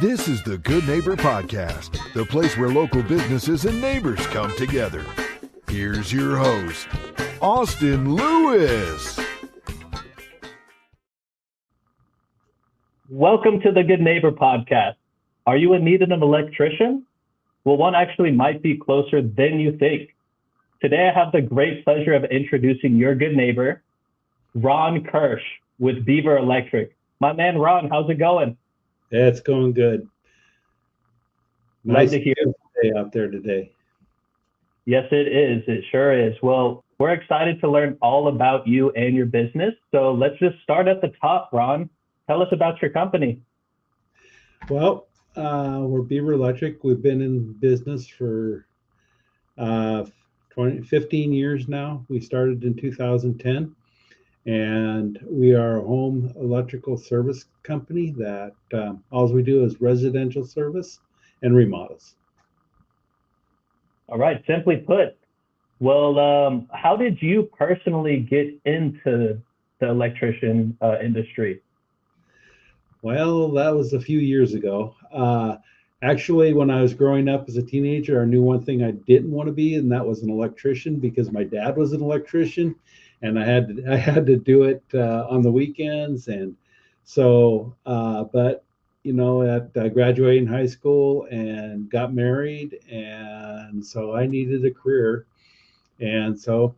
This is the Good Neighbor Podcast, the place where local businesses and neighbors come together. Here's your host, Austin Lewis. Welcome to the Good Neighbor Podcast. Are you in need of an electrician? Well, one actually might be closer than you think. Today, I have the great pleasure of introducing your good neighbor, Ron Kirsch with Beaver Electric. My man, Ron, how's it going? Yeah, it's going good. Nice to hear. Day out there today. Yes, it is. It sure is. Well, we're excited to learn all about you and your business. So let's just start at the top, Ron. Tell us about your company. Well, we're Beaver Electric. We've been in business for 15 years now. We started in 2010. And we are a home electrical service company that all we do is residential service and remodels. All right, simply put. Well, how did you personally get into the electrician industry? Well, that was a few years ago. Actually, when I was growing up as a teenager, I knew one thing I didn't want to be, and that was an electrician because my dad was an electrician. And I had to do it on the weekends, and so. But at graduating high school and got married, and so I needed a career, and so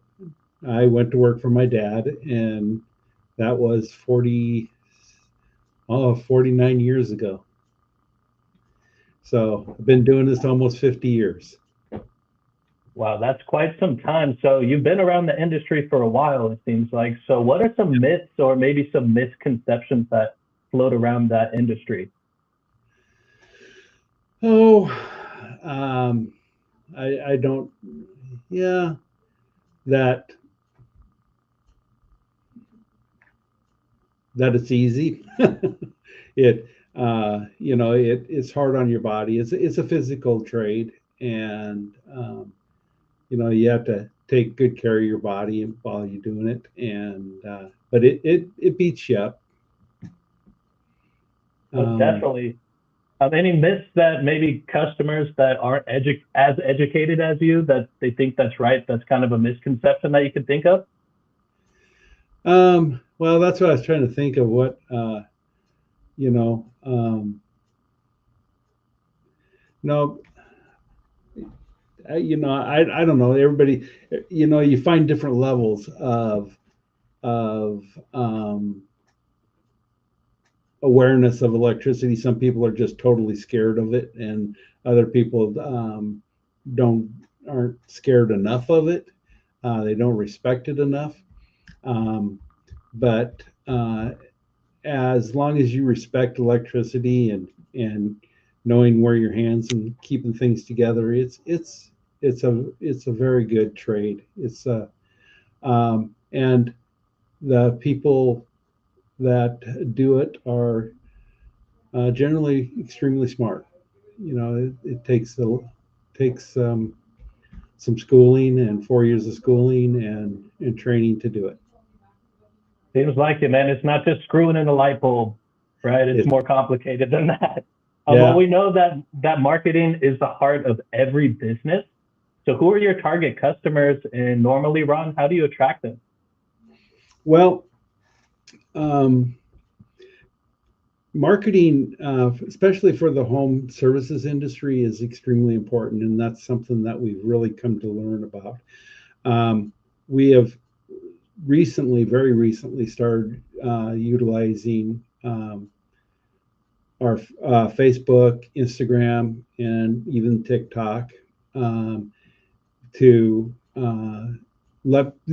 I went to work for my dad, and that was 49 years ago. So I've been doing this almost 50 years. Wow, that's quite some time. So you've been around the industry for a while, it seems like. So what are some myths or maybe some misconceptions that float around that industry? Oh, I don't, yeah, that it's easy. It's hard on your body. It's a physical trade, and you have to take good care of your body while you're doing it, and but it beats you up. Definitely. Any myths that maybe customers that aren't as educated as you, that they think that's right, that's kind of a misconception that you could think of? Well, that's what I was trying to think of. What no. I don't know. Everybody, you find different levels of awareness of electricity. Some people are just totally scared of it, and other people aren't scared enough of it. They don't respect it enough. But as long as you respect electricity and knowing where your hands and keeping things together, it's a very good trade. And the people that do it are generally extremely smart. It takes some schooling and 4 years of schooling and training to do it. Seems like it, man. It's not just screwing in a light bulb, right? It's more complicated than that. Yeah. Well, we know that marketing is the heart of every business. So who are your target customers? And normally, Ron, how do you attract them? Well, marketing, especially for the home services industry, is extremely important. And that's something that we've really come to learn about. We have very recently started utilizing our Facebook, Instagram, and even TikTok to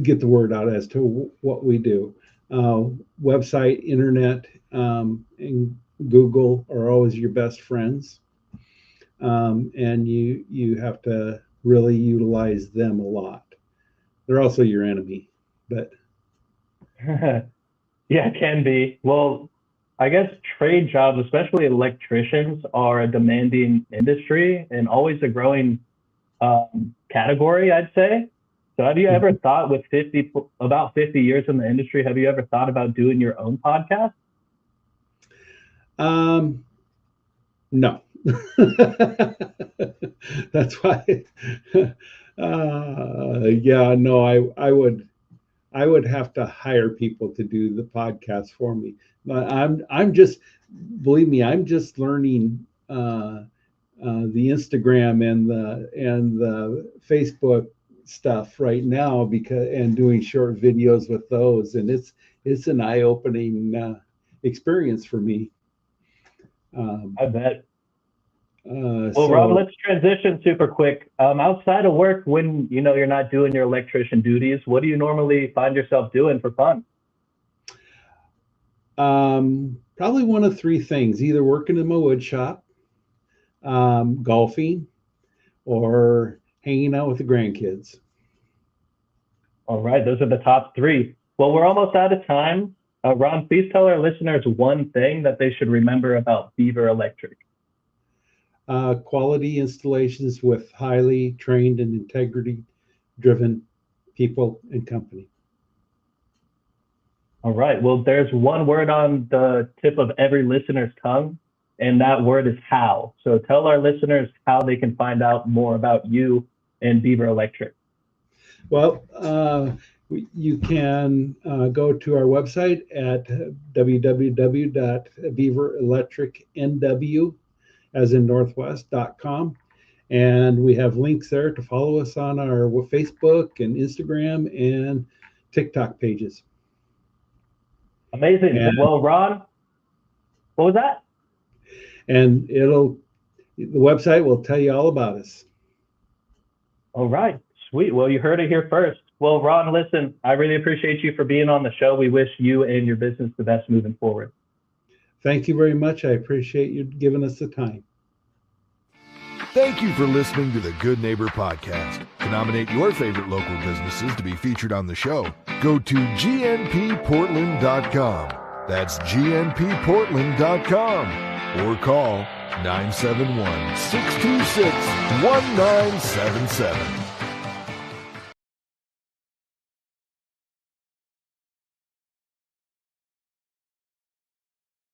get the word out as to what we do. Website, internet, and Google are always your best friends, and you have to really utilize them a lot. They're also your enemy, but Yeah, it can be. Well, I guess trade jobs, especially electricians, are a demanding industry and always a growing category, I'd say. So have you ever thought, with about 50 years in the industry, have you ever thought about doing your own podcast? No. That's why. Yeah, no, I would have to hire people to do the podcast for me. But I'm just, believe me, I'm just learning the Instagram and the Facebook stuff right now, because and doing short videos with those, and it's an eye-opening experience for me. I bet. Well, So Rob, let's transition super quick. Outside of work, when you're not doing your electrician duties, what do you normally find yourself doing for fun? probably one of three things: either working in my wood shop, golfing, or hanging out with the grandkids. All right, those are the top three. Well, we're almost out of time. Ron, please tell our listeners one thing that they should remember about Beaver Electric. Quality installations with highly trained and integrity-driven people and company. All right, well, there's one word on the tip of every listener's tongue, and that word is how. So tell our listeners how they can find out more about you and Beaver Electric. Well, you can go to our website at www.beaverelectricnw, as in northwest.com. And we have links there to follow us on our Facebook and Instagram and TikTok pages. Amazing. And, well, Ron, what was that? And the website will tell you all about us. All right, sweet. Well, you heard it here first. Well, Ron, listen, I really appreciate you for being on the show. We wish you and your business the best moving forward. Thank you very much. I appreciate you giving us the time. Thank you for listening to the Good Neighbor Podcast. To nominate your favorite local businesses to be featured on the show, go to gnpportland.com. That's gnpportland.com. Or call 971-626-1977.